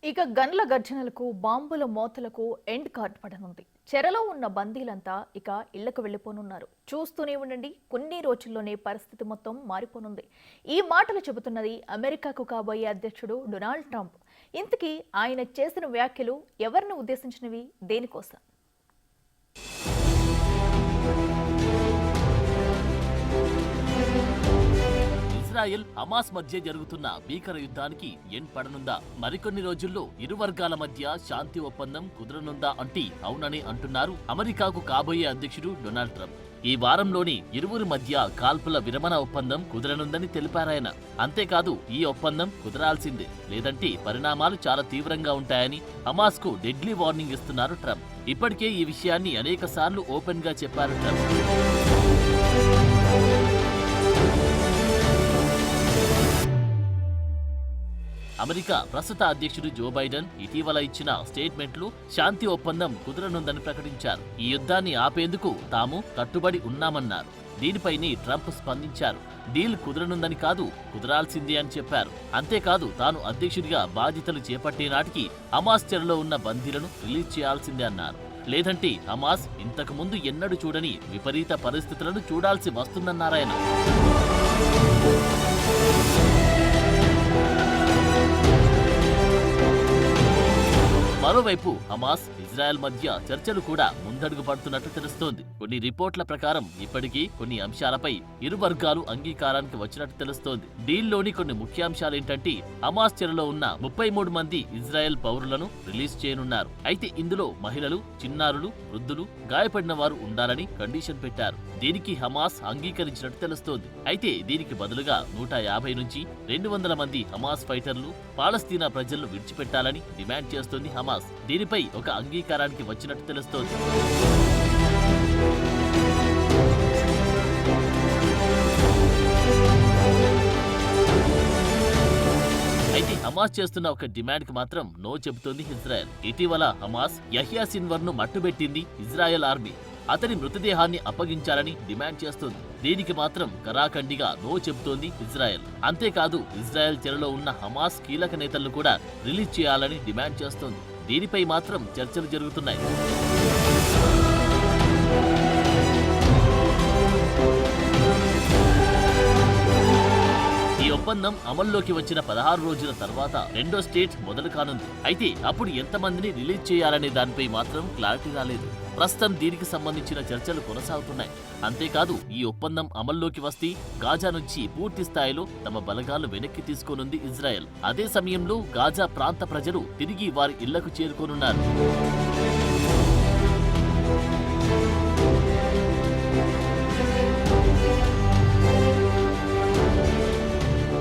ఇక గన్ల గర్జనలకు బాంబుల మోతలకు end card పడనుంది. చెరలో ఉన్న బందీలంతా ఇక ఇళ్లకు వెళ్లిపోనున్నారు. చూస్తూనే ఉండండి, కొన్ని రోజుల్లోనే పరిస్థితి మొత్తం మారిపోనుంది. ఈ మాటలు చెబుతున్నది అమెరికాకు కాబోయే అధ్యక్షుడు డొనాల్డ్ ట్రంప్. ఇంతకీ ఆయన చేసిన వ్యాఖ్యలు ఎవరిని ఉద్దేశించినవి, దేనికోసం? ఇజ్రాయెల్ హమాస్ మధ్య జరుగుతున్న భీకర యుద్ధానికి ఎండ్ పడనుందా? మరికొన్ని రోజుల్లో ఇరు వర్గాల మధ్య శాంతి ఒప్పందం కుదరనుందా అంటే అవునని అంటున్నారు అమెరికాకు కాబోయే అధ్యక్షుడు డొనాల్డ్ ట్రంప్. ఈ వారంలోని ఇరువురి మధ్య కాల్పుల విరమణ ఒప్పందం కుదరనుందని తెలిపారాయన. అంతేకాదు, ఈ ఒప్పందం కుదరాల్సిందే, లేదంటే పరిణామాలు చాలా తీవ్రంగా ఉంటాయని హమాస్ కు డెడ్లీ వార్నింగ్ ఇస్తున్నారు ట్రంప్. ఇప్పటికే ఈ విషయాన్ని అనేక సార్లు ఓపెన్ గా చెప్పారు ట్రంప్. అమెరికా ప్రస్తుత అధ్యక్షుడు జో బైడెన్ ఇటీవల ఇచ్చిన స్టేట్మెంట్లు శాంతి ఒప్పందం కుదరనుందని ప్రకటించారు. ఈ యుద్ధాన్ని ఆపేందుకు తాము కట్టుబడి ఉన్నామన్నారు. దీనిపైనే ట్రంప్ స్పందించారు. డీల్ కుదరనుందని కాదు, కుదరాల్సిందే అని చెప్పారు. అంతేకాదు, తాను అధ్యక్షుడిగా బాధ్యతలు చేపట్టే నాటికి హమాస్ చెరలో ఉన్న బందీలను రిలీజ్ చేయాల్సిందే అన్నారు. లేదంటే హమాస్ ఇంతకు ముందు ఎన్నడూ చూడని విపరీత పరిస్థితులను చూడాల్సి వస్తుందన్నారాయన. మరోవైపు హమాస్, ఇజ్రాయెల్ మధ్య చర్చలు కూడా ముందడుగు పడుతున్నట్టు తెలుస్తోంది. కొన్ని రిపోర్ట్ల ప్రకారం ఇప్పటికీ కొన్ని అంశాలపై ఇరు వర్గాలు అంగీకారానికి వచ్చినట్టు తెలుస్తోంది. డీల్లోని కొన్ని ముఖ్యాంశాలేంటంటే హమాస్ చెరలో ఉన్న 33 మంది ఇజ్రాయెల్ పౌరులను రిలీజ్ చేయనున్నారు. అయితే ఇందులో మహిళలు, చిన్నారులు, వృద్ధులు, గాయపడిన వారు ఉండాలని కండిషన్ పెట్టారు. దీనికి హమాస్ అంగీకరించినట్టు తెలుస్తోంది. అయితే దీనికి బదులుగా 150 నుంచి 200 మంది హమాస్ ఫైటర్లు పాలస్తీనా ప్రజలను విడిచిపెట్టాలని డిమాండ్ చేస్తోంది హమాస్. దీనిపై ఒక అంగీకారానికి వచ్చినట్టు తెలుస్తోంది. అయితే హమాస్ చేస్తున్న ఒక డిమాండ్ కి మాత్రం నో చెబుతోంది ఇజ్రాయెల్. ఇటీవల హమాస్ యహ్యా సిన్వర్ ను మట్టుబెట్టింది ఇజ్రాయెల్ ఆర్మీ. అతని మృతదేహాన్ని అప్పగించాలని డిమాండ్ చేస్తోంది. దీనికి మాత్రం కరాఖండిగా నో చెబుతోంది ఇజ్రాయెల్. అంతేకాదు, ఇజ్రాయెల్ చెరలో ఉన్న హమాస్ కీలక నేతలను కూడా రిలీజ్ చేయాలని డిమాండ్ చేస్తోంది. దీనిపై మాత్రం చర్చలు జరుగుతున్నాయి. ఈ ఒప్పందం అమల్లోకి వచ్చిన 16 రోజుల తర్వాత రెండో స్టేట్ మొదలు కానుంది. అయితే అప్పుడు ఎంతమందిని రిలీజ్ చేయాలనే దానిపై మాత్రం క్లారిటీ రాలేదు. ప్రస్తుతం దీనికి సంబంధించిన చర్చలు కొనసాగుతున్నాయి. అంతేకాదు, ఈ ఒప్పందం అమల్లోకి వస్తే గాజా నుంచి పూర్తి స్థాయిలో తమ బలగాలు వెనక్కి తీసుకోనుంది ఇజ్రాయెల్. అదే సమయంలో గాజా ప్రాంత ప్రజలు తిరిగి వారి ఇళ్లకు చేరుకోనున్నారు.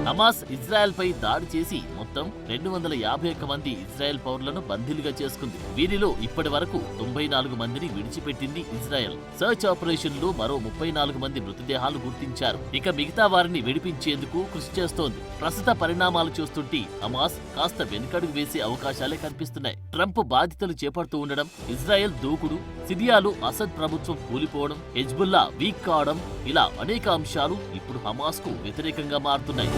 హమాస్ ఇజ్రాయెల్ పై దాడి చేసి మొత్తం 251 మంది ఇజ్రాయెల్ పౌరులను బందీలుగా చేసుకుంది. వీరిలో ఇప్పటి వరకు 94 మందిని విడిచిపెట్టింది ఇజ్రాయెల్. సర్చ్ ఆపరేషన్ లో మరో 34 మంది మృతదేహాలు గుర్తించారు. ఇక మిగతా వారిని విడిపించేందుకు కృషి చేస్తోంది. ప్రస్తుత పరిణామాలు చూస్తుంటే హమాస్ కాస్త వెనుకడుగు వేసే అవకాశాలే కనిపిస్తున్నాయి. ట్రంప్ బాధ్యతలు చేపడుతూ ఉండడం, ఇజ్రాయెల్ దూకుడు, సిరియాలో అసద్ ప్రభుత్వం కూలిపోవడం, హెజ్బుల్లా వీక్ కావడం, ఇలా అనేక అంశాలు ఇప్పుడు హమాస్ కు వ్యతిరేకంగా మారుతున్నాయి.